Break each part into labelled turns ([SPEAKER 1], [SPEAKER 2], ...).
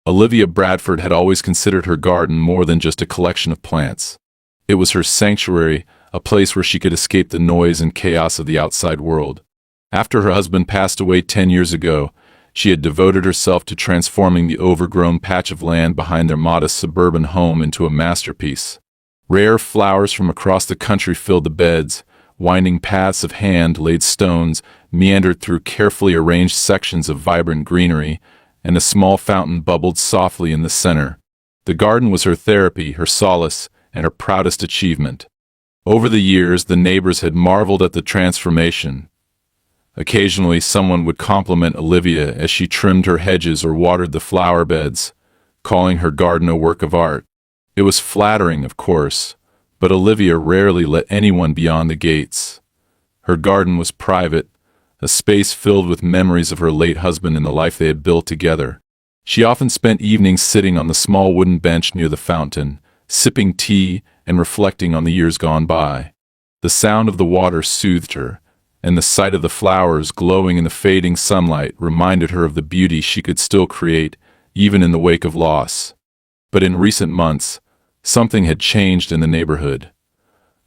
[SPEAKER 1] Olivia Bradford had always considered her garden more than just a collection of plants. It was her sanctuary, a place where she could escape the noise and chaos of the outside world. After her husband passed away 10 years ago, she had devoted herself to transforming the overgrown patch of land behind their modest suburban home into a masterpiece. Rare flowers from across the country filled the beds, winding paths of hand-laid stones meandered through carefully arranged sections of vibrant greenery, and a small fountain bubbled softly in the center. The garden was her therapy, her solace, and her proudest achievement. Over the years, the neighbors had marveled at the transformation. Occasionally, someone would compliment Olivia as she trimmed her hedges or watered the flower beds, calling her garden a work of art. It was flattering, of course, but Olivia rarely let anyone beyond the gates. Her garden was private, a space filled with memories of her late husband and the life they had built together. She often spent evenings sitting on the small wooden bench near the fountain, sipping tea and reflecting on the years gone by. The sound of the water soothed her, and the sight of the flowers glowing in the fading sunlight reminded her of the beauty she could still create, even in the wake of loss. But in recent months, something had changed in the neighborhood.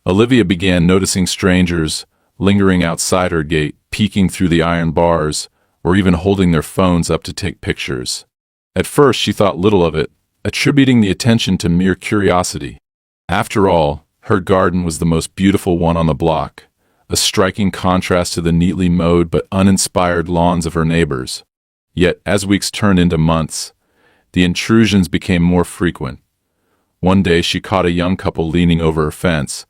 [SPEAKER 1] Olivia began noticing strangers lingering outside her gate, peeking through the iron bars, or even holding their phones up to take pictures. At first, she thought little of it, attributing the attention to mere curiosity. After all, her garden was the most beautiful one on the block, a striking contrast to the neatly mowed but uninspired lawns of her neighbors. Yet, as weeks turned into months, the intrusions became more frequent. One day she caught a young couple leaning over her fence,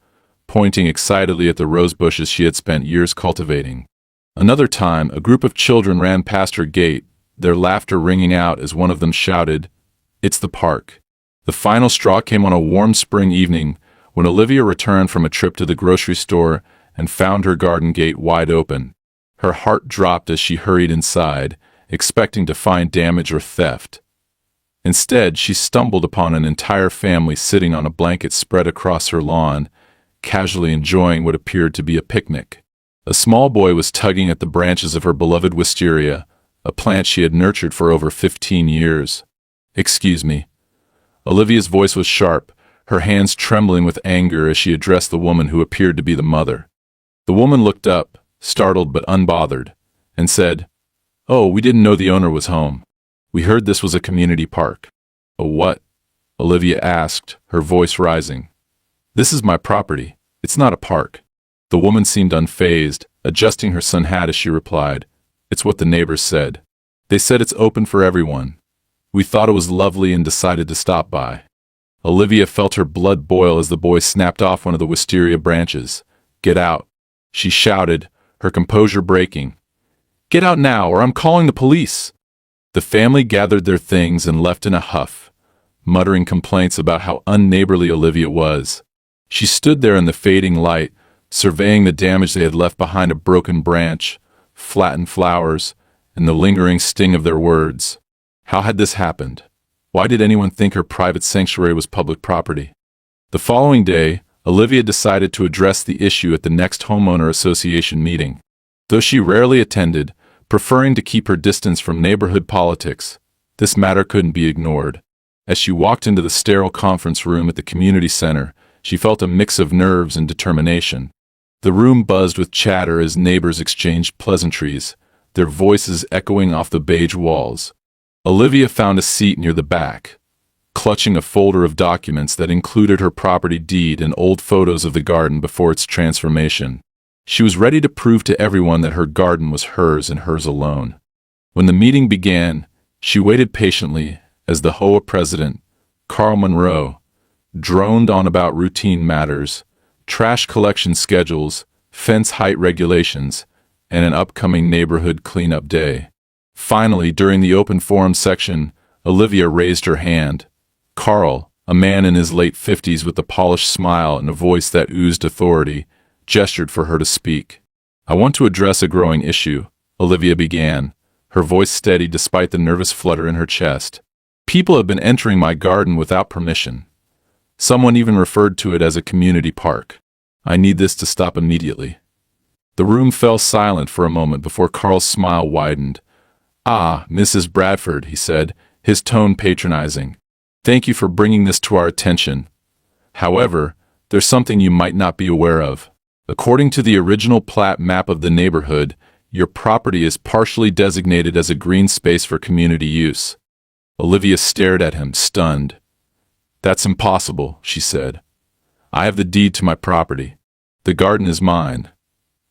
[SPEAKER 1] pointing excitedly at the rose bushes she had spent years cultivating. Another time, a group of children ran past her gate, their laughter ringing out as one of them shouted, "It's the park." The final straw came on a warm spring evening when Olivia returned from a trip to the grocery store and found her garden gate wide open. Her heart dropped as she hurried inside, expecting to find damage or theft. Instead, she stumbled upon an entire family sitting on a blanket spread across her lawn, casually enjoying what appeared to be a picnic. A small boy was tugging at the branches of her beloved wisteria, a plant she had nurtured for over 15 years. "Excuse me." Olivia's voice was sharp, her hands trembling with anger as she addressed the woman who appeared to be the mother. The woman looked up, startled but unbothered, and said, "Oh, we didn't know the owner was home. We heard this was a community park." "A what?" Olivia asked, her voice rising. "This is my property. It's not a park." The woman seemed unfazed, adjusting her sun hat as she replied, "It's what the neighbors said. They said it's open for everyone. We thought it was lovely and decided to stop by." Olivia felt her blood boil as the boy snapped off one of the wisteria branches. "Get out," she shouted, her composure breaking. "Get out now, or I'm calling the police." The family gathered their things and left in a huff, muttering complaints about how unneighborly Olivia was. She stood there in the fading light, surveying the damage they had left behind: a broken branch, flattened flowers, and the lingering sting of their words. How had this happened? Why did anyone think her private sanctuary was public property? The following day, Olivia decided to address the issue at the next homeowner association meeting. Though she rarely attended, preferring to keep her distance from neighborhood politics, this matter couldn't be ignored. As she walked into the sterile conference room at the community center, she felt a mix of nerves and determination. The room buzzed with chatter as neighbors exchanged pleasantries, their voices echoing off the beige walls. Olivia found a seat near the back, clutching a folder of documents that included her property deed and old photos of the garden before its transformation. She was ready to prove to everyone that her garden was hers and hers alone. When the meeting began, she waited patiently as the HOA president, Carl Monroe, droned on about routine matters, trash collection schedules, fence height regulations, and an upcoming neighborhood cleanup day. Finally, during the open forum section, Olivia raised her hand. Carl, a man in his late 50s with a polished smile and a voice that oozed authority, gestured for her to speak. "I want to address a growing issue," Olivia began, her voice steady despite the nervous flutter in her chest. "People have been entering my garden without permission. Someone even referred to it as a community park. I need this to stop immediately." The room fell silent for a moment before Carl's smile widened. "Ah, Mrs. Bradford," he said, his tone patronizing. "Thank you for bringing this to our attention. However, there's something you might not be aware of. According to the original plat map of the neighborhood, your property is partially designated as a green space for community use." Olivia stared at him, stunned. "That's impossible," she said. "I have the deed to my property. The garden is mine.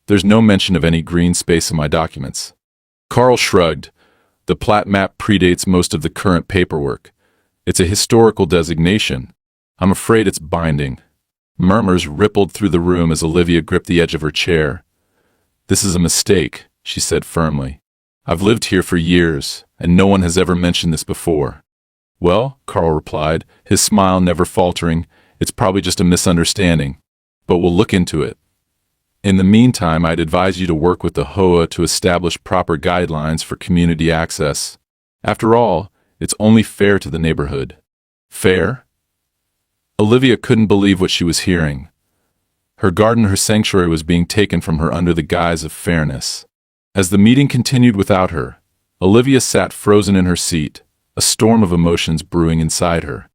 [SPEAKER 1] There's no mention of any green space in my documents." Carl shrugged. "The plat map predates most of the current paperwork. It's a historical designation. I'm afraid it's binding." Murmurs rippled through the room as Olivia gripped the edge of her chair. "This is a mistake," she said firmly. "I've lived here for years, and no one has ever mentioned this before." "Well," Carl replied, his smile never faltering, "it's probably just a misunderstanding. But we'll look into it. In the meantime, I'd advise you to work with the HOA to establish proper guidelines for community access. After all, it's only fair to the neighborhood." "Fair?" Olivia couldn't believe what she was hearing. Her garden, her sanctuary, was being taken from her under the guise of fairness. As the meeting continued without her, Olivia sat frozen in her seat, a storm of emotions brewing inside her.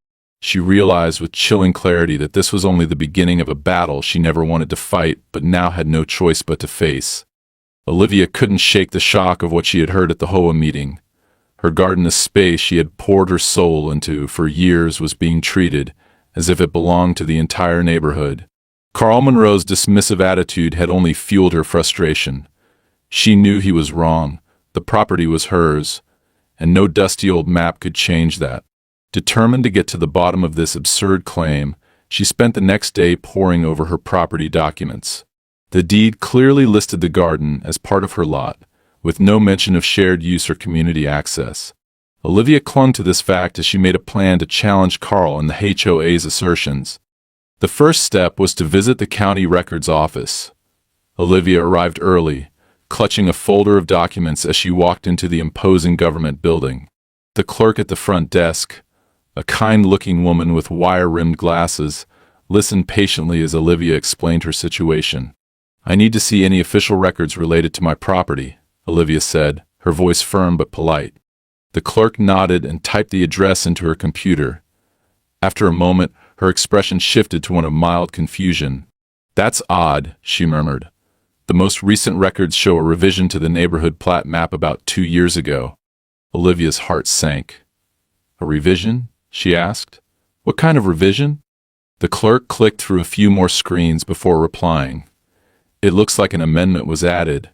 [SPEAKER 1] She realized with chilling clarity that this was only the beginning of a battle she never wanted to fight but now had no choice but to face. Olivia couldn't shake the shock of what she had heard at the HOA meeting. Her garden, a space she had poured her soul into for years, was being treated as if it belonged to the entire neighborhood. Carl Monroe's dismissive attitude had only fueled her frustration. She knew he was wrong. The property was hers, and no dusty old map could change that. Determined to get to the bottom of this absurd claim, she spent the next day poring over her property documents. The deed clearly listed the garden as part of her lot, with no mention of shared use or community access. Olivia clung to this fact as she made a plan to challenge Carl and the HOA's assertions. The first step was to visit the county records office. Olivia arrived early, clutching a folder of documents as she walked into the imposing government building. The clerk at the front desk, a kind-looking woman with wire-rimmed glasses, listened patiently as Olivia explained her situation. "I need to see any official records related to my property," Olivia said, her voice firm but polite. The clerk nodded and typed the address into her computer. After a moment, her expression shifted to one of mild confusion. "That's odd," she murmured. "The most recent records show a revision to the neighborhood plat map about 2 years ago." Olivia's heart sank. "A revision?" she asked. "What kind of revision?" The clerk clicked through a few more screens before replying. "It looks like an amendment was added,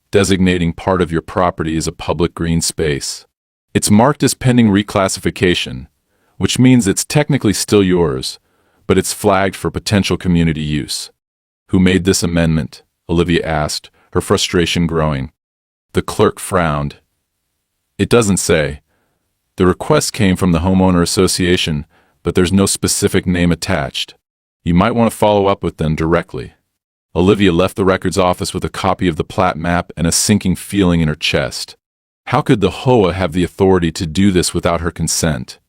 [SPEAKER 1] designating part of your property as a public green space. It's marked as pending reclassification, which means it's technically still yours, but it's flagged for potential community use." "Who made this amendment?" Olivia asked, her frustration growing. The clerk frowned. "It doesn't say. The request came from the homeowner association, but there's no specific name attached. You might want to follow up with them directly." Olivia left the records office with a copy of the plat map and a sinking feeling in her chest. How could the HOA have the authority to do this without her consent?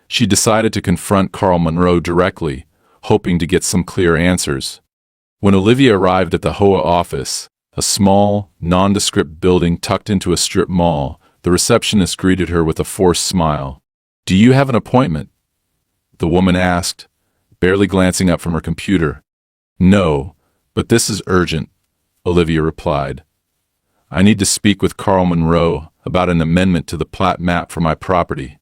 [SPEAKER 1] She decided to confront Carl Monroe directly, hoping to get some clear answers. When Olivia arrived at the HOA office, a small, nondescript building tucked into a strip mall, the receptionist greeted her with a forced smile. "Do you have an appointment?" the woman asked, barely glancing up from her computer. "No, but this is urgent," Olivia replied. "I need to speak with Carl Monroe about an amendment to the plat map for my property."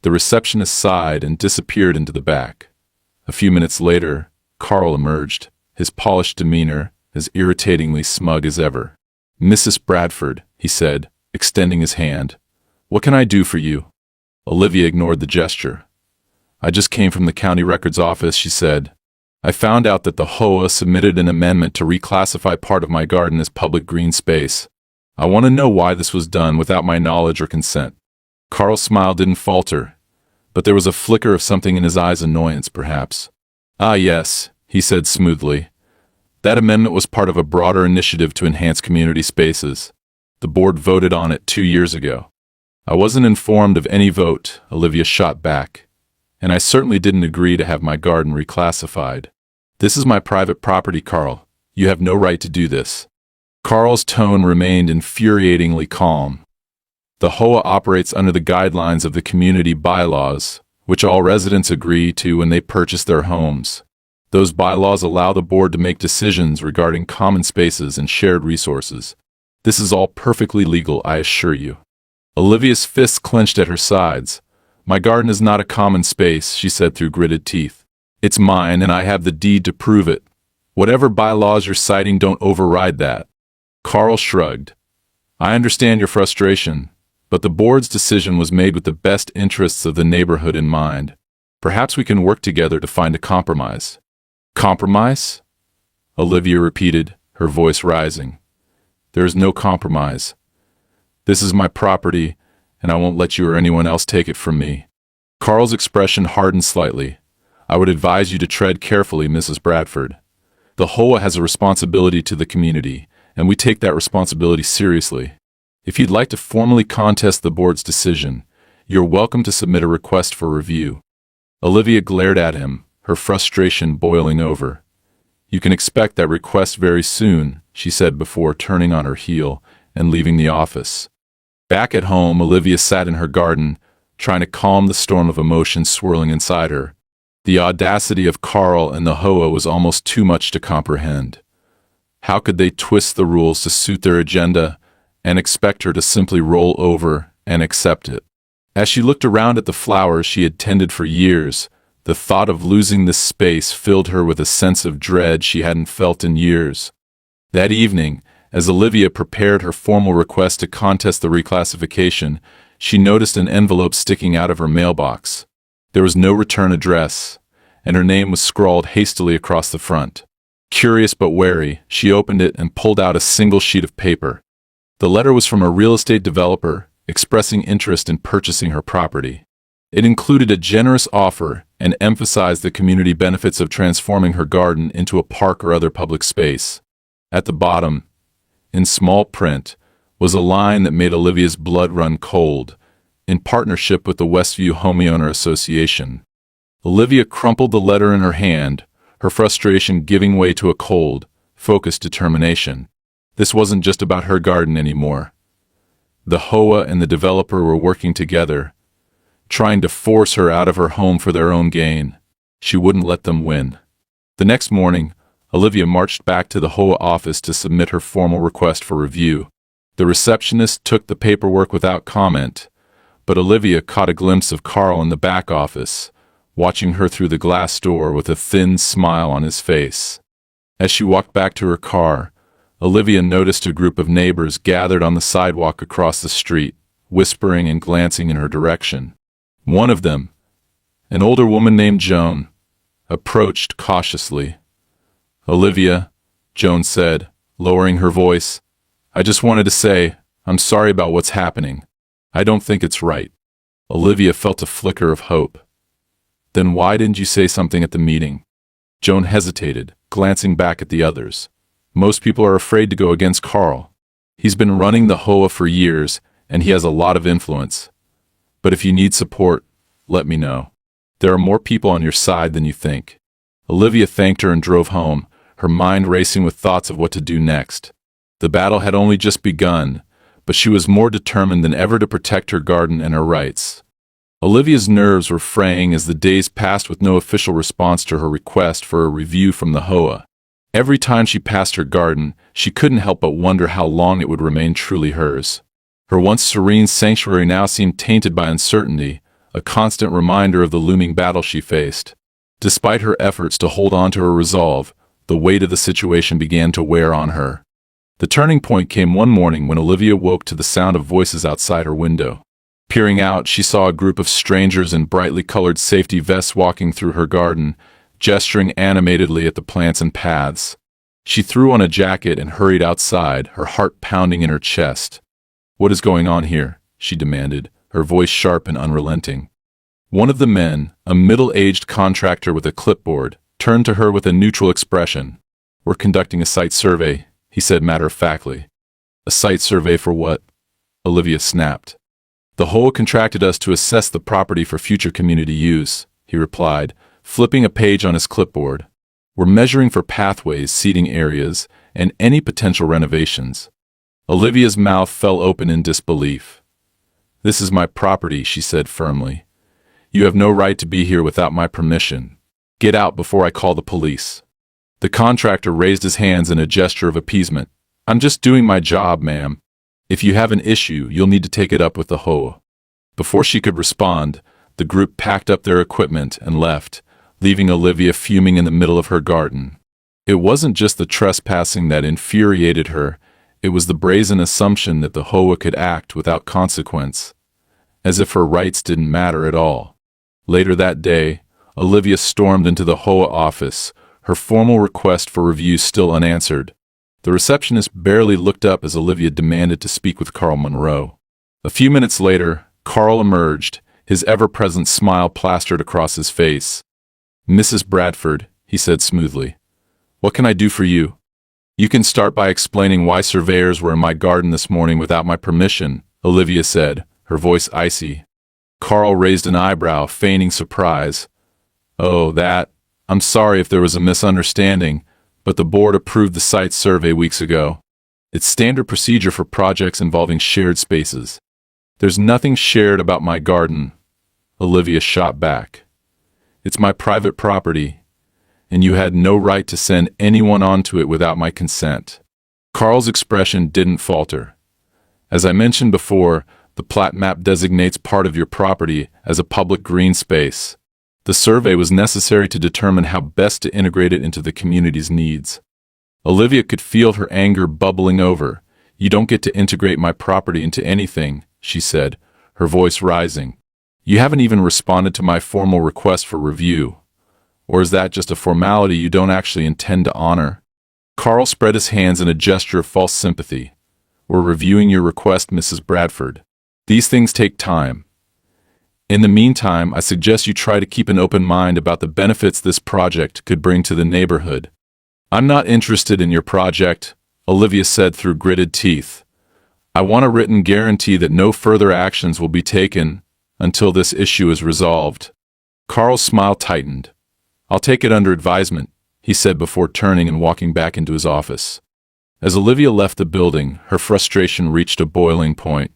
[SPEAKER 1] The receptionist sighed and disappeared into the back. A few minutes later, Carl emerged, his polished demeanor as irritatingly smug as ever. "Mrs. Bradford," he said, extending his hand. "What can I do for you?" Olivia ignored the gesture. "I just came from the county records office," she said. "I found out that the HOA submitted an amendment to reclassify part of my garden as public green space. I want to know why this was done without my knowledge or consent." Carl's smile didn't falter, but there was a flicker of something in his eyes, annoyance perhaps. "Ah, yes," he said smoothly. "That amendment was part of a broader initiative to enhance community spaces. The board voted on it 2 years ago." "I wasn't informed of any vote," Olivia shot back. "And I certainly didn't agree to have my garden reclassified. This is my private property, Carl. You have no right to do this." Carl's tone remained infuriatingly calm. The HOA operates under the guidelines of the community bylaws, which all residents agree to when they purchase their homes. Those bylaws allow the board to make decisions regarding common spaces and shared resources. This is all perfectly legal, I assure you. Olivia's fists clenched at her sides. My garden is not a common space, she said through gritted teeth. It's mine, and I have the deed to prove it. Whatever bylaws you're citing don't override that. Carl shrugged. I understand your frustration, but the board's decision was made with the best interests of the neighborhood in mind. Perhaps we can work together to find a compromise. Compromise? Olivia repeated, her voice rising. There is no compromise. This is my property, and I won't let you or anyone else take it from me. Carl's expression hardened slightly. I would advise you to tread carefully, Mrs. Bradford. The HOA has a responsibility to the community, and we take that responsibility seriously. If you'd like to formally contest the board's decision, you're welcome to submit a request for review. Olivia glared at him, her frustration boiling over. You can expect that request very soon, she said before turning on her heel and leaving the office. Back at home, Olivia sat in her garden, trying to calm the storm of emotions swirling inside her. The audacity of Carl and the HOA was almost too much to comprehend. How could they twist the rules to suit their agenda and expect her to simply roll over and accept it? As she looked around at the flowers she had tended for years, the thought of losing this space filled her with a sense of dread she hadn't felt in years. That evening, as Olivia prepared her formal request to contest the reclassification, she noticed an envelope sticking out of her mailbox. There was no return address, and her name was scrawled hastily across the front. Curious but wary, she opened it and pulled out a single sheet of paper. The letter was from a real estate developer, expressing interest in purchasing her property. It included a generous offer and emphasized the community benefits of transforming her garden into a park or other public space. At the bottom, in small print, was a line that made Olivia's blood run cold. In partnership with the Westview Homeowner Association. Olivia crumpled the letter in her hand, her frustration giving way to a cold, focused determination. This wasn't just about her garden anymore. The HOA and the developer were working together, trying to force her out of her home for their own gain. She wouldn't let them win. The next morning, Olivia marched back to the HOA office to submit her formal request for review. The receptionist took the paperwork without comment, but Olivia caught a glimpse of Carl in the back office, watching her through the glass door with a thin smile on his face. As she walked back to her car, Olivia noticed a group of neighbors gathered on the sidewalk across the street, whispering and glancing in her direction. One of them, an older woman named Joan, approached cautiously. Olivia, Joan said, lowering her voice, I just wanted to say, I'm sorry about what's happening. I don't think it's right. Olivia felt a flicker of hope. Then why didn't you say something at the meeting? Joan hesitated, glancing back at the others. Most people are afraid to go against Carl. He's been running the HOA for years, and he has a lot of influence. But if you need support, let me know. There are more people on your side than you think. Olivia thanked her and drove home, her mind racing with thoughts of what to do next. The battle had only just begun, but she was more determined than ever to protect her garden and her rights. Olivia's nerves were fraying as the days passed with no official response to her request for a review from the HOA. Every time she passed her garden, she couldn't help but wonder how long it would remain truly hers. Her once serene sanctuary now seemed tainted by uncertainty, a constant reminder of the looming battle she faced. Despite her efforts to hold on to her resolve, the weight of the situation began to wear on her. The turning point came one morning when Olivia woke to the sound of voices outside her window. Peering out, she saw a group of strangers in brightly colored safety vests walking through her garden, gesturing animatedly at the plants and paths. She threw on a jacket and hurried outside, her heart pounding in her chest. What is going on here? She demanded, her voice sharp and unrelenting. One of the men, a middle-aged contractor with a clipboard, turned to her with a neutral expression. We're conducting a site survey, he said matter-of-factly. A site survey for what? Olivia snapped. The HOA contracted us to assess the property for future community use, he replied, flipping a page on his clipboard. We're measuring for pathways, seating areas, and any potential renovations. Olivia's mouth fell open in disbelief. "This is my property," she said firmly. "You have no right to be here without my permission. Get out before I call the police." The contractor raised his hands in a gesture of appeasement. "I'm just doing my job, ma'am. If you have an issue, you'll need to take it up with the HOA." Before she could respond, the group packed up their equipment and left, leaving Olivia fuming in the middle of her garden. It wasn't just the trespassing that infuriated her, it was the brazen assumption that the HOA could act without consequence, as if her rights didn't matter at all. Later that day, Olivia stormed into the HOA office, her formal request for review still unanswered. The receptionist barely looked up as Olivia demanded to speak with Carl Monroe. A few minutes later, Carl emerged, his ever-present smile plastered across his face. "Mrs. Bradford," he said smoothly, "what can I do for you?" "You can start by explaining why surveyors were in my garden this morning without my permission," Olivia said, her voice icy. Carl raised an eyebrow, feigning surprise. "Oh, that. I'm sorry if there was a misunderstanding, but the board approved the site survey weeks ago. It's standard procedure for projects involving shared spaces." "There's nothing shared about my garden," Olivia shot back. "It's my private property, and you had no right to send anyone onto it without my consent." Carl's expression didn't falter. "As I mentioned before, the plat map designates part of your property as a public green space. The survey was necessary to determine how best to integrate it into the community's needs." Olivia could feel her anger bubbling over. "You don't get to integrate my property into anything," she said, her voice rising. "You haven't even responded to my formal request for review. Or is that just a formality you don't actually intend to honor?" Carl spread his hands in a gesture of false sympathy. "We're reviewing your request, Mrs. Bradford. These things take time. In the meantime, I suggest you try to keep an open mind about the benefits this project could bring to the neighborhood." "I'm not interested in your project," Olivia said through gritted teeth. "I want a written guarantee that no further actions will be taken until this issue is resolved." Carl's smile tightened. "I'll take it under advisement," he said before turning and walking back into his office. As Olivia left the building, her frustration reached a boiling point.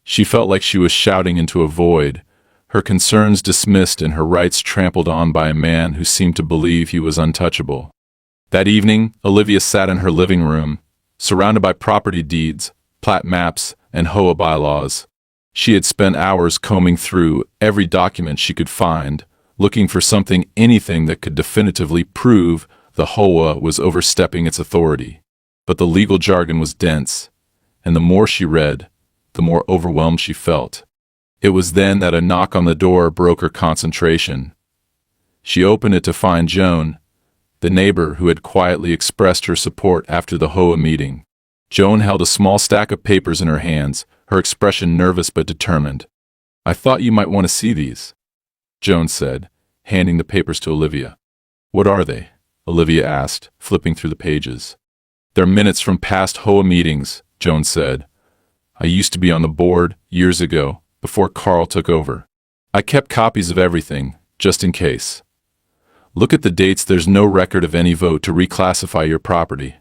[SPEAKER 1] She felt like she was shouting into a void, her concerns dismissed and her rights trampled on by a man who seemed to believe he was untouchable. That evening, Olivia sat in her living room, surrounded by property deeds, plat maps, and HOA bylaws. She had spent hours combing through every document she could find, looking for anything that could definitively prove the HOA was overstepping its authority. But the legal jargon was dense, and the more she read, the more overwhelmed she felt. It was then that a knock on the door broke her concentration. She opened it to find Joan, the neighbor who had quietly expressed her support after the HOA meeting. Joan held a small stack of papers in her hands, her expression nervous but determined. "I thought you might want to see these," Joan said, handing the papers to Olivia. "What are they?" Olivia asked, flipping through the pages. "They're minutes from past HOA meetings," Joan said. "I used to be on the board years ago, before Carl took over. I kept copies of everything, just in case. Look at the dates. There's no record of any vote to reclassify your property."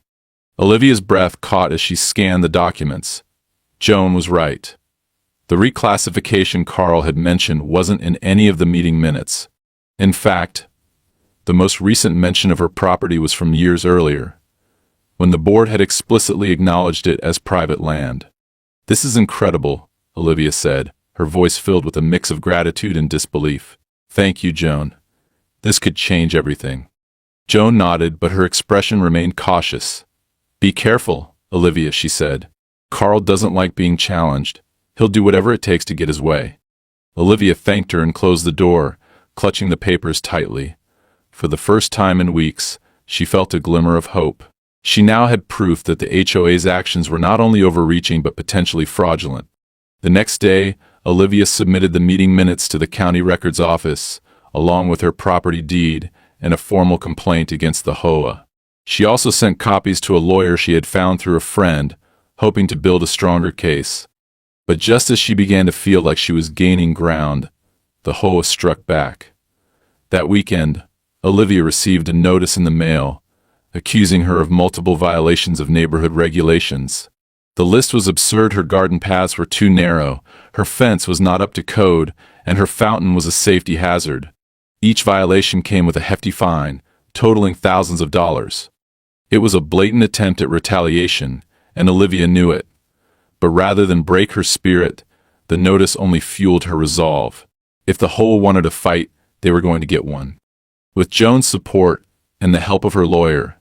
[SPEAKER 1] Olivia's breath caught as she scanned the documents. Joan was right. The reclassification Carl had mentioned wasn't in any of the meeting minutes. In fact, the most recent mention of her property was from years earlier, when the board had explicitly acknowledged it as private land. "This is incredible," Olivia said, her voice filled with a mix of gratitude and disbelief. "Thank you, Joan. This could change everything." Joan nodded, but her expression remained cautious. "Be careful, Olivia," she said. "Carl doesn't like being challenged. He'll do whatever it takes to get his way." Olivia thanked her and closed the door, clutching the papers tightly. For the first time in weeks, she felt a glimmer of hope. She now had proof that the HOA's actions were not only overreaching but potentially fraudulent. The next day, Olivia submitted the meeting minutes to the county records office, along with her property deed and a formal complaint against the HOA. She also sent copies to a lawyer she had found through a friend, hoping to build a stronger case. But just as she began to feel like she was gaining ground, the HOA struck back. That weekend, Olivia received a notice in the mail, accusing her of multiple violations of neighborhood regulations. The list was absurd. Her garden paths were too narrow, her fence was not up to code, and her fountain was a safety hazard. Each violation came with a hefty fine, totaling thousands of dollars. It was a blatant attempt at retaliation, and Olivia knew it. But rather than break her spirit, the notice only fueled her resolve. If the HOA wanted a fight, they were going to get one. With Joan's support and the help of her lawyer,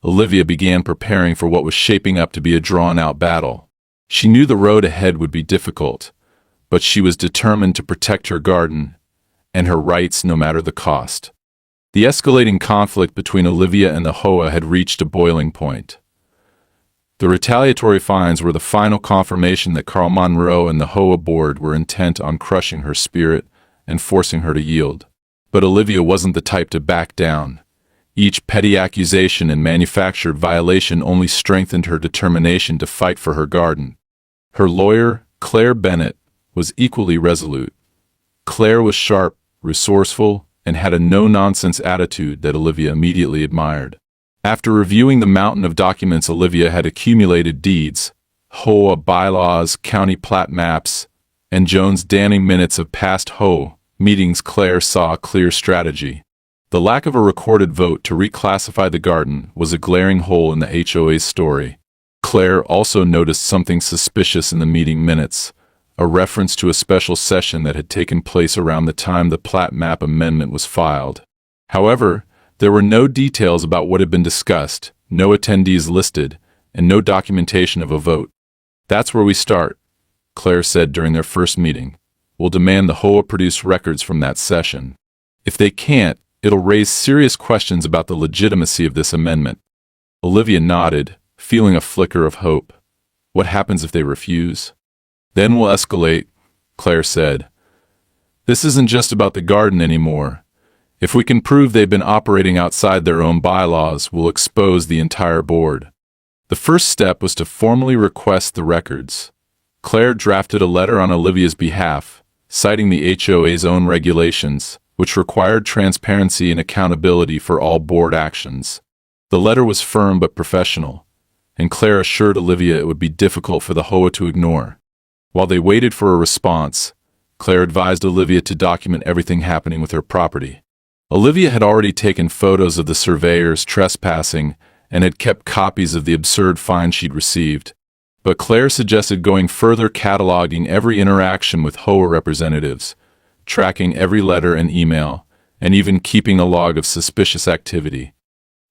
[SPEAKER 1] Olivia began preparing for what was shaping up to be a drawn-out battle. She knew the road ahead would be difficult, but she was determined to protect her garden and her rights no matter the cost. The escalating conflict between Olivia and the HOA had reached a boiling point. The retaliatory fines were the final confirmation that Carl Monroe and the HOA board were intent on crushing her spirit and forcing her to yield. But Olivia wasn't the type to back down. Each petty accusation and manufactured violation only strengthened her determination to fight for her garden. Her lawyer, Claire Bennett, was equally resolute. Claire was sharp, resourceful, and had a no-nonsense attitude that Olivia immediately admired. After reviewing the mountain of documents Olivia had accumulated, deeds, HOA bylaws, county plat maps, and Joan's damning minutes of past HOA meetings, Claire saw a clear strategy. The lack of a recorded vote to reclassify the garden was a glaring hole in the HOA's story. Claire also noticed something suspicious in the meeting minutes, a reference to a special session that had taken place around the time the plat map amendment was filed. However, there were no details about what had been discussed, no attendees listed, and no documentation of a vote. "That's where we start," Claire said during their first meeting. "We'll demand the HOA produce records from that session. If they can't, it'll raise serious questions about the legitimacy of this amendment." Olivia nodded, feeling a flicker of hope. "What happens if they refuse?" "Then we'll escalate," Claire said. "This isn't just about the garden anymore. If we can prove they've been operating outside their own bylaws, we'll expose the entire board." The first step was to formally request the records. Claire drafted a letter on Olivia's behalf, citing the HOA's own regulations, which required transparency and accountability for all board actions. The letter was firm but professional, and Claire assured Olivia it would be difficult for the HOA to ignore. While they waited for a response, Claire advised Olivia to document everything happening with her property. Olivia had already taken photos of the surveyors trespassing and had kept copies of the absurd fine she'd received. But Claire suggested going further, cataloging every interaction with HOA representatives, tracking every letter and email, and even keeping a log of suspicious activity.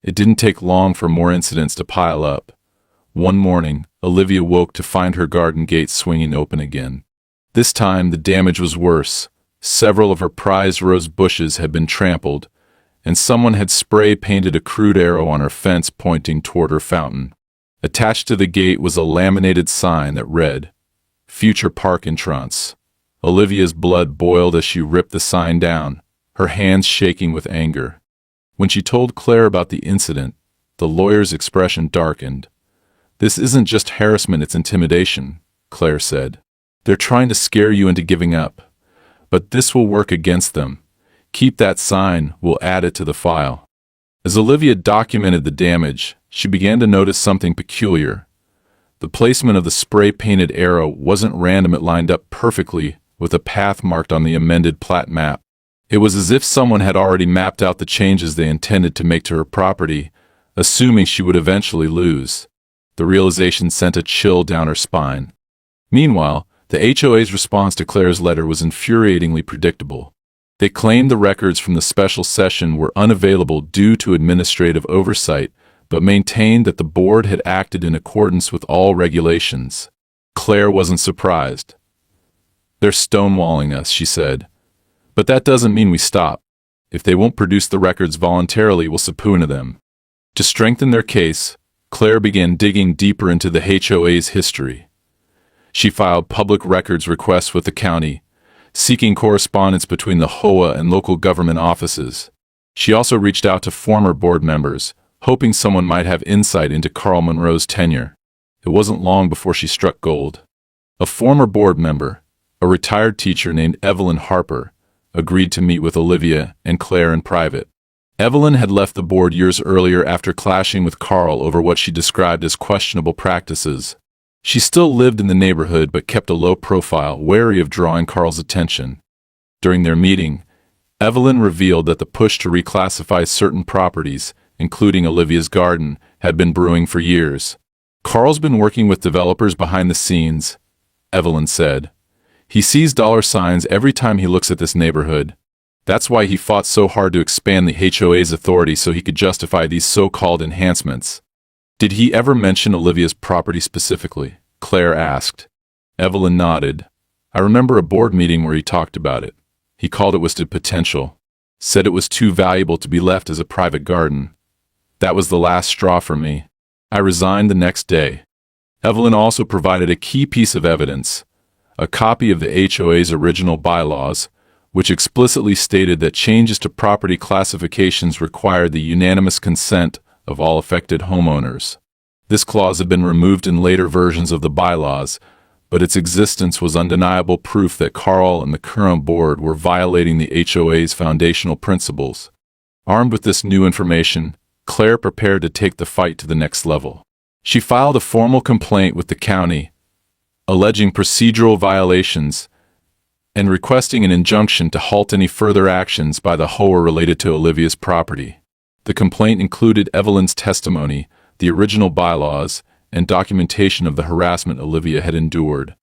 [SPEAKER 1] It didn't take long for more incidents to pile up. One morning, Olivia woke to find her garden gate swinging open again. This time, the damage was worse. Several of her prized rose bushes had been trampled, and someone had spray-painted a crude arrow on her fence pointing toward her fountain. Attached to the gate was a laminated sign that read, "Future Park Entrance." Olivia's blood boiled as she ripped the sign down, her hands shaking with anger. When she told Claire about the incident, the lawyer's expression darkened. "This isn't just harassment, it's intimidation," Claire said. "They're trying to scare you into giving up. But this will work against them. Keep that sign, we'll add it to the file." As Olivia documented the damage, she began to notice something peculiar. The placement of the spray-painted arrow wasn't random, it lined up perfectly with a path marked on the amended plat map. It was as if someone had already mapped out the changes they intended to make to her property, assuming she would eventually lose. The realization sent a chill down her spine. Meanwhile, the HOA's response to Claire's letter was infuriatingly predictable. They claimed the records from the special session were unavailable due to administrative oversight, but maintained that the board had acted in accordance with all regulations. Claire wasn't surprised. "They're stonewalling us," she said. "But that doesn't mean we stop. If they won't produce the records voluntarily, we'll subpoena them." To strengthen their case, Claire began digging deeper into the HOA's history. She filed public records requests with the county, seeking correspondence between the HOA and local government offices. She also reached out to former board members, hoping someone might have insight into Carl Monroe's tenure. It wasn't long before she struck gold. A former board member, a retired teacher named Evelyn Harper, agreed to meet with Olivia and Claire in private. Evelyn had left the board years earlier after clashing with Carl over what she described as questionable practices. She still lived in the neighborhood but kept a low profile, wary of drawing Carl's attention. During their meeting, Evelyn revealed that the push to reclassify certain properties, including Olivia's garden, had been brewing for years. Carl's been working with developers behind the scenes, Evelyn said. He sees dollar signs every time he looks at this neighborhood. That's why he fought so hard to expand the HOA's authority so he could justify these so-called enhancements. Did he ever mention Olivia's property specifically? Claire asked. Evelyn nodded. I remember a board meeting where he talked about it. He called it wasted potential, said it was too valuable to be left as a private garden. That was the last straw for me. I resigned the next day. Evelyn also provided a key piece of evidence, a copy of the HOA's original bylaws, which explicitly stated that changes to property classifications required the unanimous consent of all affected homeowners. This clause had been removed in later versions of the bylaws, but its existence was undeniable proof that Carl and the current board were violating the HOA's foundational principles. Armed with this new information, Claire prepared to take the fight to the next level. She filed a formal complaint with the county, alleging procedural violations and requesting an injunction to halt any further actions by the HOA related to Olivia's property. The complaint included Evelyn's testimony, the original bylaws, and documentation of the harassment Olivia had endured.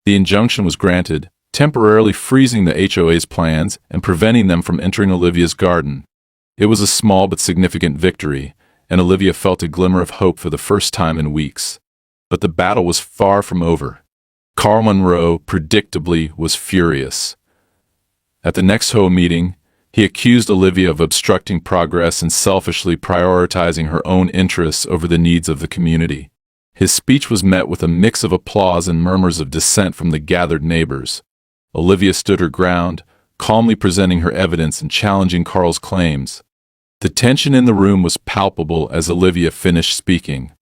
[SPEAKER 1] The injunction was granted, temporarily freezing the HOA's plans and preventing them from entering Olivia's garden. It was a small but significant victory, and Olivia felt a glimmer of hope for the first time in weeks. But the battle was far from over. Carl Monroe, predictably, was furious. At the next HOA meeting, he accused Olivia of obstructing progress and selfishly prioritizing her own interests over the needs of the community. His speech was met with a mix of applause and murmurs of dissent from the gathered neighbors. Olivia stood her ground, calmly presenting her evidence and challenging Carl's claims. The tension in the room was palpable as Olivia finished speaking.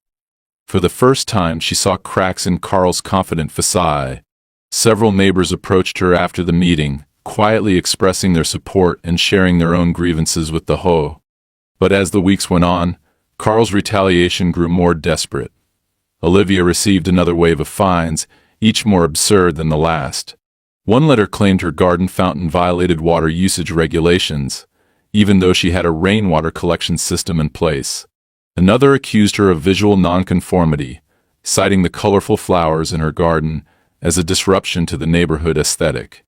[SPEAKER 1] For the first time, she saw cracks in Carl's confident facade. Several neighbors approached her after the meeting, quietly expressing their support and sharing their own grievances with the HOA. But as the weeks went on, Carl's retaliation grew more desperate. Olivia received another wave of fines, each more absurd than the last. One letter claimed her garden fountain violated water usage regulations, even though she had a rainwater collection system in place. Another accused her of visual nonconformity, citing the colorful flowers in her garden as a disruption to the neighborhood aesthetic.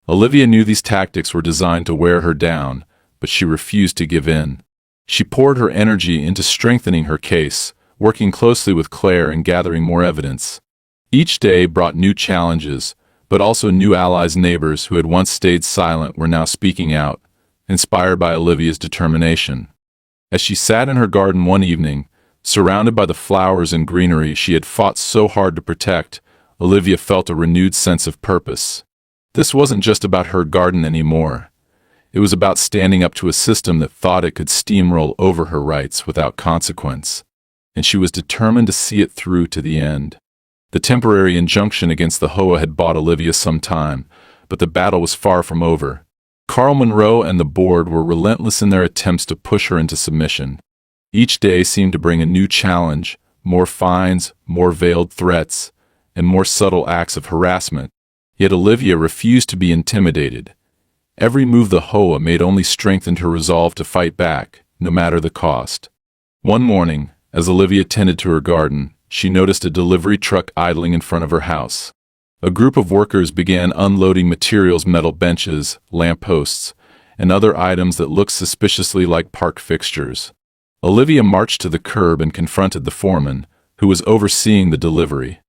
[SPEAKER 1] Olivia knew these tactics were designed to wear her down, but she refused to give in. She poured her energy into strengthening her case, working closely with Claire and gathering more evidence. Each day brought new challenges, but also new allies. Neighbors who had once stayed silent were now speaking out, inspired by Olivia's determination. As she sat in her garden one evening, surrounded by the flowers and greenery she had fought so hard to protect, Olivia felt a renewed sense of purpose. This wasn't just about her garden anymore. It was about standing up to a system that thought it could steamroll over her rights without consequence, and she was determined to see it through to the end. The temporary injunction against the HOA had bought Olivia some time, but the battle was far from over. Carl Monroe and the board were relentless in their attempts to push her into submission. Each day seemed to bring a new challenge, more fines, more veiled threats, and more subtle acts of harassment. Yet Olivia refused to be intimidated. Every move the HOA made only strengthened her resolve to fight back, no matter the cost. One morning, as Olivia tended to her garden, she noticed a delivery truck idling in front of her house. A group of workers began unloading materials, metal benches, lampposts, and other items that looked suspiciously like park fixtures. Olivia marched to the curb and confronted the foreman, who was overseeing the delivery.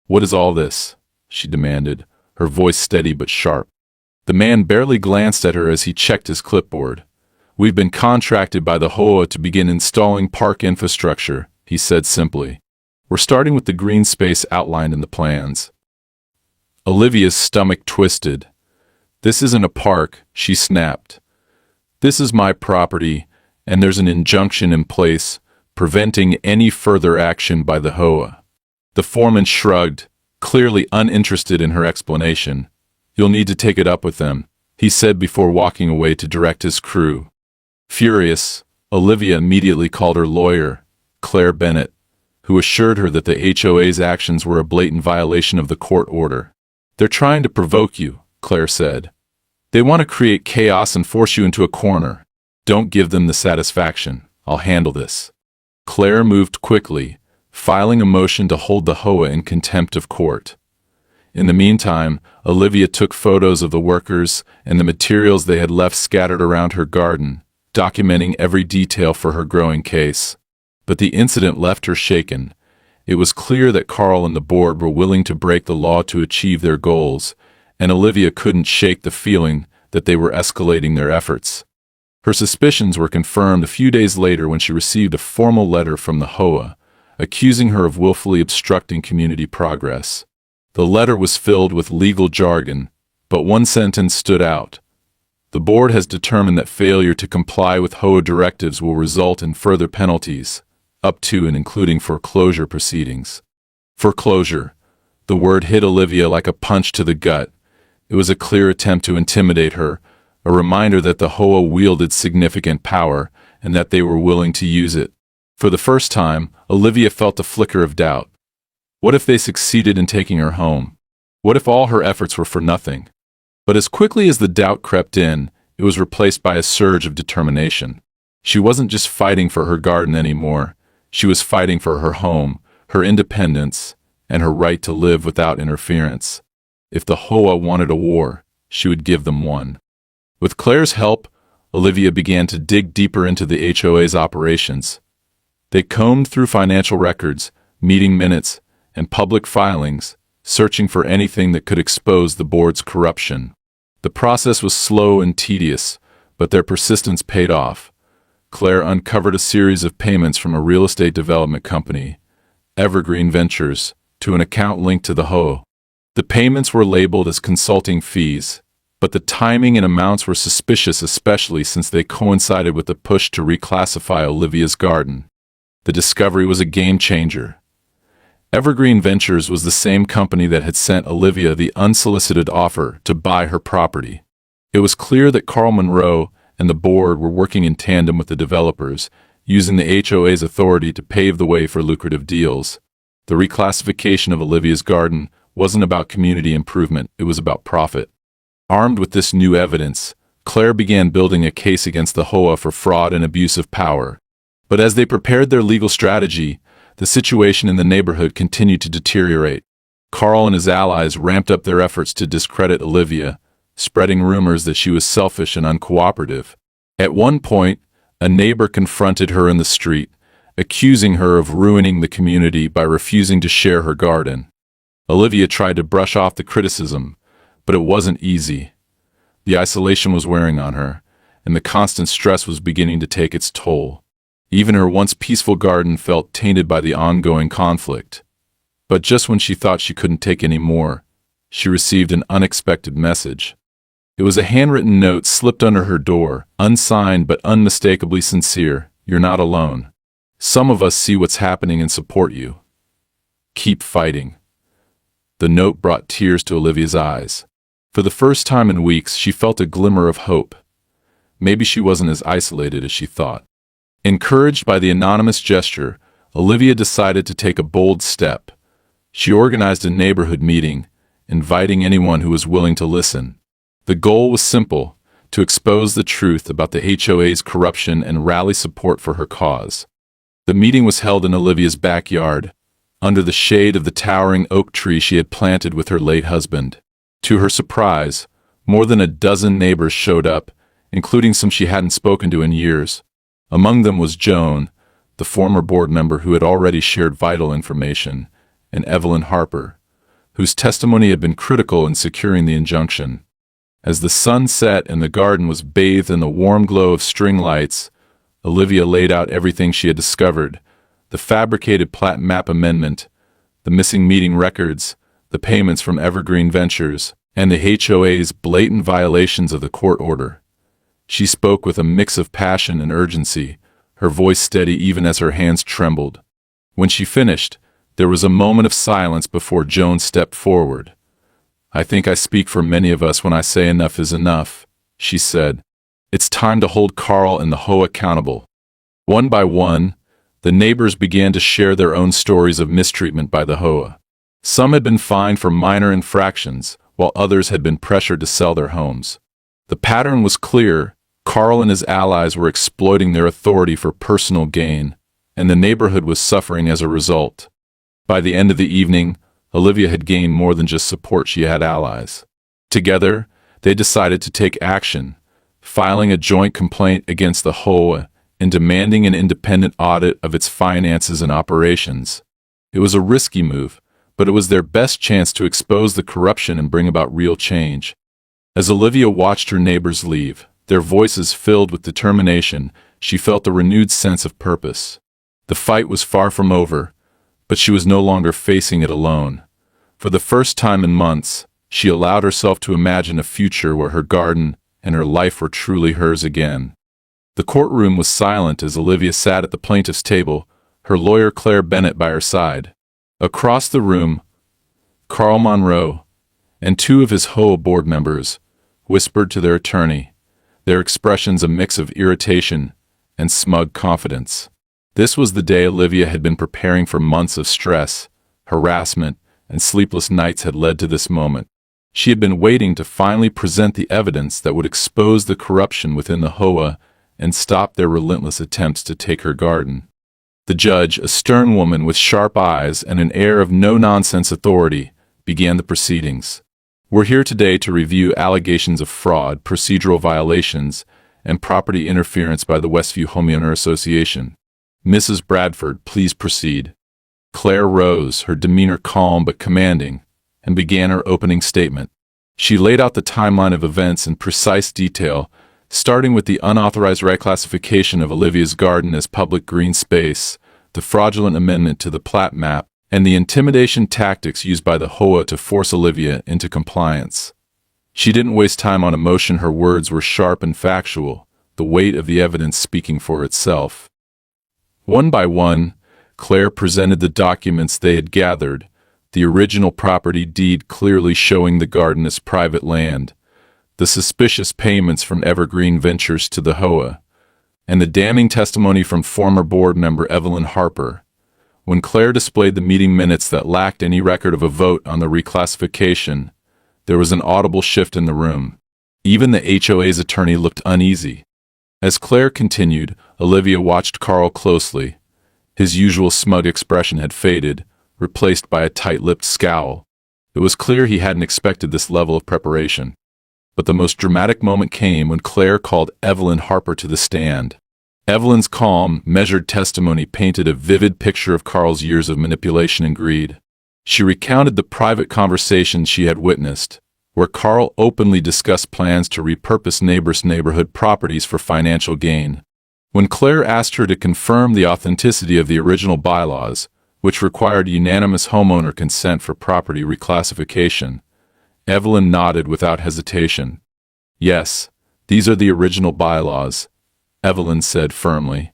[SPEAKER 1] "What is all this?" she demanded, her voice steady but sharp. The man barely glanced at her as he checked his clipboard. "We've been contracted by the HOA to begin installing park infrastructure," he said simply. "We're starting with the green space outlined in the plans." Olivia's stomach twisted. "This isn't a park," she snapped. "This is my property, and there's an injunction in place preventing any further action by the HOA." The foreman shrugged, clearly uninterested in her explanation. "You'll need to take it up with them," he said before walking away to direct his crew. Furious, Olivia immediately called her lawyer, Claire Bennett, who assured her that the HOA's actions were a blatant violation of the court order. "They're trying to provoke you," Claire said. "They want to create chaos and force you into a corner. Don't give them the satisfaction. I'll handle this." Claire moved quickly, filing a motion to hold the HOA in contempt of court. In the meantime, Olivia took photos of the workers and the materials they had left scattered around her garden, documenting every detail for her growing case. But the incident left her shaken. It was clear that Carl and the board were willing to break the law to achieve their goals, and Olivia couldn't shake the feeling that they were escalating their efforts. Her suspicions were confirmed a few days later when she received a formal letter from the HOA, accusing her of willfully obstructing community progress. The letter was filled with legal jargon, but one sentence stood out. "The board has determined that failure to comply with HOA directives will result in further penalties, up to and including foreclosure proceedings." Foreclosure. The word hit Olivia like a punch to the gut. It was a clear attempt to intimidate her, a reminder that the HOA wielded significant power and that they were willing to use it. For the first time, Olivia felt a flicker of doubt. What if they succeeded in taking her home? What if all her efforts were for nothing? But as quickly as the doubt crept in, it was replaced by a surge of determination. She wasn't just fighting for her garden anymore. She was fighting for her home, her independence, and her right to live without interference. If the HOA wanted a war, she would give them one. With Claire's help, Olivia began to dig deeper into the HOA's operations. They combed through financial records, meeting minutes, and public filings, searching for anything that could expose the board's corruption. The process was slow and tedious, but their persistence paid off. Claire uncovered a series of payments from a real estate development company, Evergreen Ventures, to an account linked to the HOA. The payments were labeled as consulting fees, but the timing and amounts were suspicious, especially since they coincided with the push to reclassify Olivia's garden. The discovery was a game changer. Evergreen Ventures was the same company that had sent Olivia the unsolicited offer to buy her property. It was clear that Carl Monroe and the board were working in tandem with the developers, using the HOA's authority to pave the way for lucrative deals. The reclassification of Olivia's garden wasn't about community improvement, it was about profit. Armed with this new evidence, Claire began building a case against the HOA for fraud and abuse of power. But as they prepared their legal strategy, the situation in the neighborhood continued to deteriorate. Carl and his allies ramped up their efforts to discredit Olivia, spreading rumors that she was selfish and uncooperative. At one point, a neighbor confronted her in the street, accusing her of ruining the community by refusing to share her garden. Olivia tried to brush off the criticism, but it wasn't easy. The isolation was wearing on her, and the constant stress was beginning to take its toll. Even her once peaceful garden felt tainted by the ongoing conflict. But just when she thought she couldn't take any more, she received an unexpected message. It was a handwritten note slipped under her door, unsigned but unmistakably sincere. "You're not alone. Some of us see what's happening and support you. Keep fighting." The note brought tears to Olivia's eyes. For the first time in weeks, she felt a glimmer of hope. Maybe she wasn't as isolated as she thought. Encouraged by the anonymous gesture, Olivia decided to take a bold step. She organized a neighborhood meeting, inviting anyone who was willing to listen. The goal was simple: to expose the truth about the HOA's corruption and rally support for her cause. The meeting was held in Olivia's backyard, under the shade of the towering oak tree she had planted with her late husband. To her surprise, more than a dozen neighbors showed up, including some she hadn't spoken to in years. Among them was Joan, the former board member who had already shared vital information, and Evelyn Harper, whose testimony had been critical in securing the injunction. As the sun set and the garden was bathed in the warm glow of string lights, Olivia laid out everything she had discovered: the fabricated plat map amendment, the missing meeting records, the payments from Evergreen Ventures, and the HOA's blatant violations of the court order. She spoke with a mix of passion and urgency, her voice steady even as her hands trembled. When she finished, there was a moment of silence before Joan stepped forward. "I think I speak for many of us when I say enough is enough," she said. "It's time to hold Carl and the HOA accountable." One by one, The neighbors began to share their own stories of mistreatment by the HOA. Some had been fined for minor infractions, while others had been pressured to sell their homes. The pattern was clear. Carl and his allies were exploiting their authority for personal gain, and the neighborhood was suffering as a result. By the end of the evening, Olivia had gained more than just support, she had allies. Together, they decided to take action, filing a joint complaint against the HOA and demanding an independent audit of its finances and operations. It was a risky move, but it was their best chance to expose the corruption and bring about real change. As Olivia watched her neighbors leave, their voices filled with determination, she felt a renewed sense of purpose. The fight was far from over, but she was no longer facing it alone. For the first time in months, she allowed herself to imagine a future where her garden and her life were truly hers again. The courtroom was silent as Olivia sat at the plaintiff's table, her lawyer Claire Bennett by her side. Across the room, Carl Monroe and two of his HOA board members whispered to their attorney, their expressions a mix of irritation and smug confidence. This was the day Olivia had been preparing for. Months of stress, harassment, and sleepless nights had led to this moment. She had been waiting to finally present the evidence that would expose the corruption within the HOA and stop their relentless attempts to take her garden. The judge, a stern woman with sharp eyes and an air of no-nonsense authority, began the proceedings. We're here today to review allegations of fraud, procedural violations, and property interference by the Westview Homeowner Association. Mrs. Bradford, please proceed. Claire rose, her demeanor calm but commanding, and began her opening statement. She laid out the timeline of events in precise detail, starting with the unauthorized reclassification of Olivia's garden as public green space, the fraudulent amendment to the plat map, and the intimidation tactics used by the HOA to force Olivia into compliance. She didn't waste time on emotion. Her words were sharp and factual, the weight of the evidence speaking for itself. One by one, Claire presented the documents they had gathered, the original property deed clearly showing the garden as private land, the suspicious payments from Evergreen Ventures to the HOA, and the damning testimony from former board member Evelyn Harper. When Claire displayed the meeting minutes that lacked any record of a vote on the reclassification, there was an audible shift in the room. Even the HOA's attorney looked uneasy. As Claire continued, Olivia watched Carl closely. His usual smug expression had faded, replaced by a tight-lipped scowl. It was clear he hadn't expected this level of preparation. But the most dramatic moment came when Claire called Evelyn Harper to the stand. Evelyn's calm, measured testimony painted a vivid picture of Carl's years of manipulation and greed. She recounted the private conversations she had witnessed, where Carl openly discussed plans to repurpose neighborhood properties for financial gain. When Claire asked her to confirm the authenticity of the original bylaws, which required unanimous homeowner consent for property reclassification, Evelyn nodded without hesitation. "Yes, these are the original bylaws," Evelyn said firmly,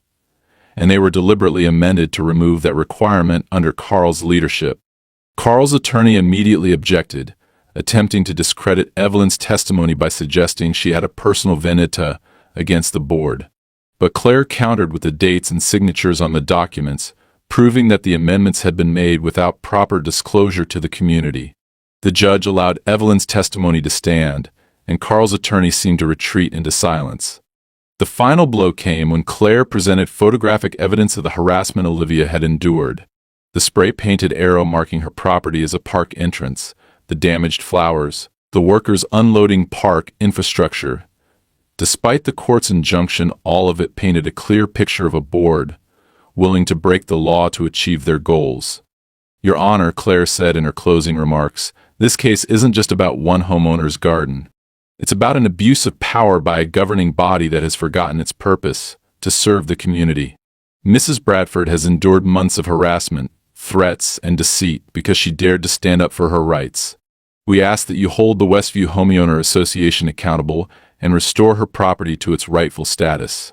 [SPEAKER 1] "and they were deliberately amended to remove that requirement under Carl's leadership." Carl's attorney immediately objected, attempting to discredit Evelyn's testimony by suggesting she had a personal vendetta against the board. But Claire countered with the dates and signatures on the documents, proving that the amendments had been made without proper disclosure to the community. The judge allowed Evelyn's testimony to stand, and Carl's attorney seemed to retreat into silence. The final blow came when Claire presented photographic evidence of the harassment Olivia had endured. The spray-painted arrow marking her property as a park entrance, the damaged flowers, the workers unloading park infrastructure. Despite the court's injunction, all of it painted a clear picture of a board, willing to break the law to achieve their goals. "Your Honor," Claire said in her closing remarks, "this case isn't just about one homeowner's garden. It's about an abuse of power by a governing body that has forgotten its purpose, to serve the community. Mrs. Bradford has endured months of harassment, threats, and deceit because she dared to stand up for her rights. We ask that you hold the Westview Homeowner Association accountable and restore her property to its rightful status."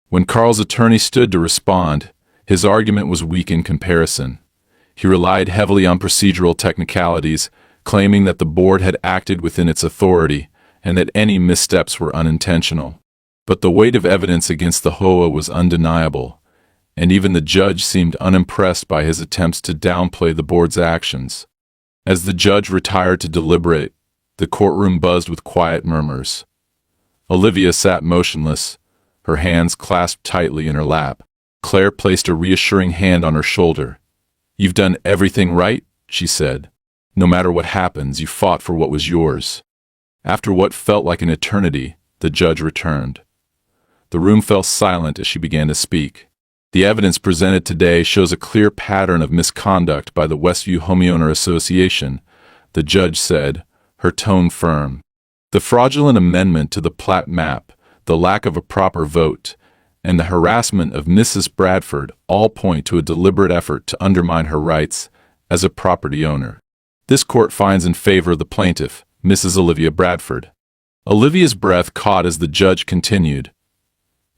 [SPEAKER 1] When Carl's attorney stood to respond, his argument was weak in comparison. He relied heavily on procedural technicalities, claiming that the board had acted within its authority and that any missteps were unintentional. But the weight of evidence against the HOA was undeniable, and even the judge seemed unimpressed by his attempts to downplay the board's actions. As the judge retired to deliberate, the courtroom buzzed with quiet murmurs. Olivia sat motionless, her hands clasped tightly in her lap. Claire placed a reassuring hand on her shoulder. "You've done everything right," she said. "No matter what happens, you fought for what was yours." After what felt like an eternity, the judge returned. The room fell silent as she began to speak. "The evidence presented today shows a clear pattern of misconduct by the Westview Homeowner Association," the judge said, her tone firm. "The fraudulent amendment to the plat map, the lack of a proper vote, and the harassment of Mrs. Bradford all point to a deliberate effort to undermine her rights as a property owner. This court finds in favor of the plaintiff, Mrs. Olivia Bradford." Olivia's breath caught as the judge continued.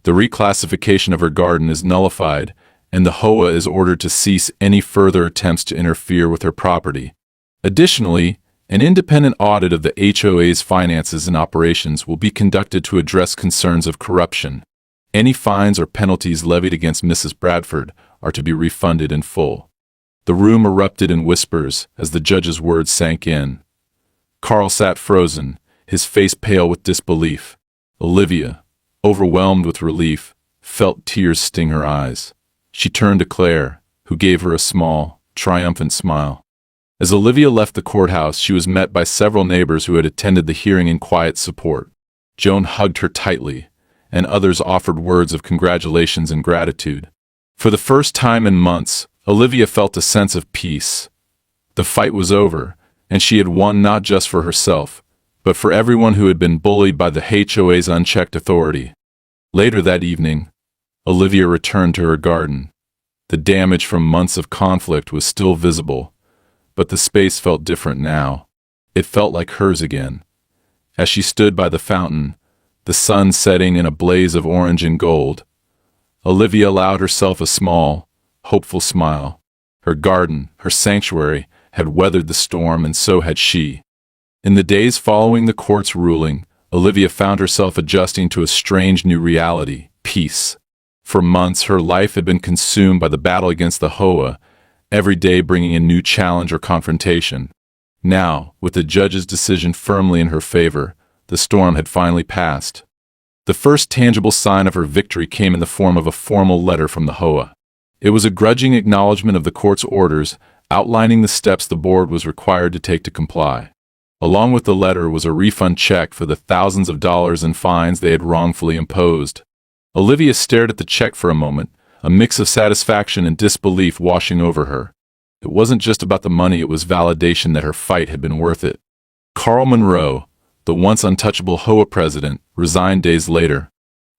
[SPEAKER 1] "The reclassification of her garden is nullified, and the HOA is ordered to cease any further attempts to interfere with her property. Additionally, an independent audit of the HOA's finances and operations will be conducted to address concerns of corruption. Any fines or penalties levied against Mrs. Bradford are to be refunded in full." The room erupted in whispers as the judge's words sank in. Carl sat frozen, his face pale with disbelief. Olivia, overwhelmed with relief, felt tears sting her eyes. She turned to Claire, who gave her a small, triumphant smile. As Olivia left the courthouse, she was met by several neighbors who had attended the hearing in quiet support. Joan hugged her tightly, and others offered words of congratulations and gratitude. For the first time in months, Olivia felt a sense of peace. The fight was over, and she had won not just for herself, but for everyone who had been bullied by the HOA's unchecked authority. Later that evening, Olivia returned to her garden. The damage from months of conflict was still visible, but the space felt different now. It felt like hers again. As she stood by the fountain, the sun setting in a blaze of orange and gold, Olivia allowed herself a small, hopeful smile. Her garden, her sanctuary, had weathered the storm, and so had she. In the days following the court's ruling, Olivia found herself adjusting to a strange new reality: peace. For months, her life had been consumed by the battle against the HOA, every day bringing a new challenge or confrontation. Now, with the judge's decision firmly in her favor, the storm had finally passed. The first tangible sign of her victory came in the form of a formal letter from the HOA. It was a grudging acknowledgement of the court's orders, outlining the steps the board was required to take to comply. Along with the letter was a refund check for the thousands of dollars in fines they had wrongfully imposed. Olivia stared at the check for a moment, a mix of satisfaction and disbelief washing over her. It wasn't just about the money, it was validation that her fight had been worth it. Carl Monroe, the once untouchable HOA president, resigned days later.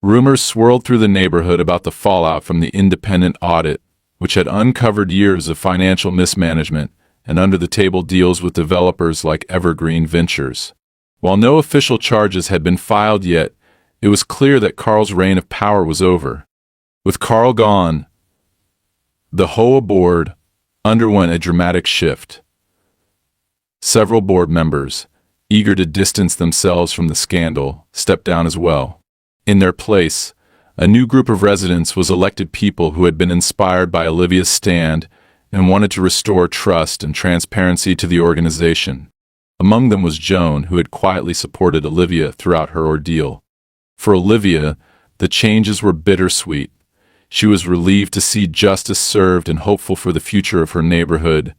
[SPEAKER 1] Rumors swirled through the neighborhood about the fallout from the independent audit, which had uncovered years of financial mismanagement and under-the-table deals with developers like Evergreen Ventures. While no official charges had been filed yet, it was clear that Carl's reign of power was over. With Carl gone, the HOA board underwent a dramatic shift. Several board members, eager to distance themselves from the scandal, stepped down as well. In their place, a new group of residents was elected, people who had been inspired by Olivia's stand and wanted to restore trust and transparency to the organization. Among them was Joan, who had quietly supported Olivia throughout her ordeal. For Olivia, the changes were bittersweet. She was relieved to see justice served and hopeful for the future of her neighborhood,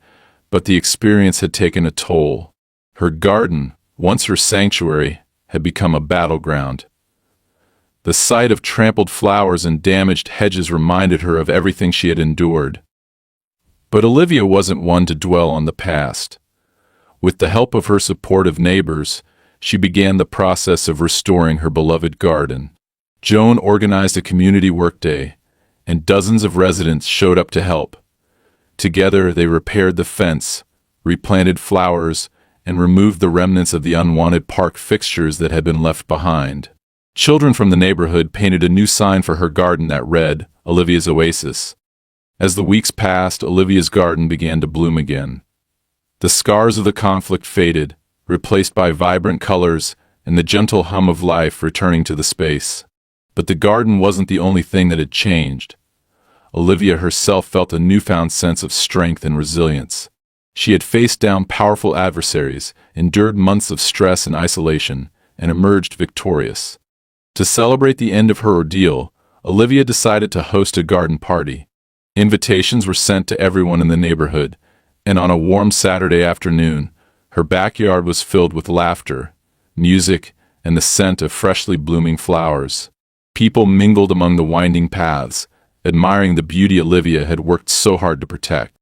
[SPEAKER 1] but the experience had taken a toll. Her garden, once her sanctuary, had become a battleground. The sight of trampled flowers and damaged hedges reminded her of everything she had endured. But Olivia wasn't one to dwell on the past. With the help of her supportive neighbors, she began the process of restoring her beloved garden. Joan organized a community workday, and dozens of residents showed up to help. Together, they repaired the fence, replanted flowers, and removed the remnants of the unwanted park fixtures that had been left behind. Children from the neighborhood painted a new sign for her garden that read, "Olivia's Oasis." As the weeks passed, Olivia's garden began to bloom again. The scars of the conflict faded, replaced by vibrant colors and the gentle hum of life returning to the space. But the garden wasn't the only thing that had changed. Olivia herself felt a newfound sense of strength and resilience. She had faced down powerful adversaries, endured months of stress and isolation, and emerged victorious. To celebrate the end of her ordeal, Olivia decided to host a garden party. Invitations were sent to everyone in the neighborhood, and on a warm Saturday afternoon, her backyard was filled with laughter, music, and the scent of freshly blooming flowers. People mingled among the winding paths, admiring the beauty Olivia had worked so hard to protect.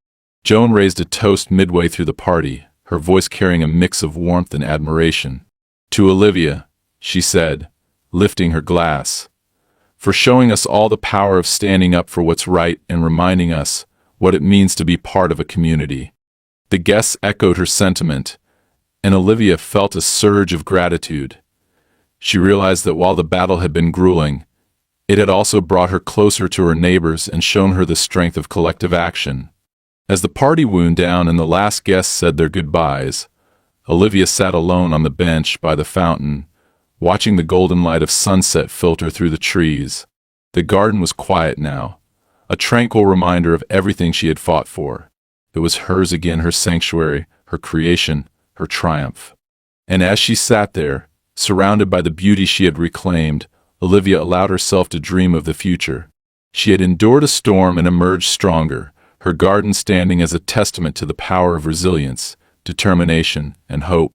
[SPEAKER 1] Joan raised a toast midway through the party, her voice carrying a mix of warmth and admiration. "To Olivia," she said, lifting her glass, "for showing us all the power of standing up for what's right and reminding us what it means to be part of a community." The guests echoed her sentiment, and Olivia felt a surge of gratitude. She realized that while the battle had been grueling, it had also brought her closer to her neighbors and shown her the strength of collective action. As the party wound down and the last guests said their goodbyes, Olivia sat alone on the bench by the fountain, watching the golden light of sunset filter through the trees. The garden was quiet now, a tranquil reminder of everything she had fought for. It was hers again, her sanctuary, her creation, her triumph. And as she sat there, surrounded by the beauty she had reclaimed, Olivia allowed herself to dream of the future. She had endured a storm and emerged stronger, her garden standing as a testament to the power of resilience, determination, and hope.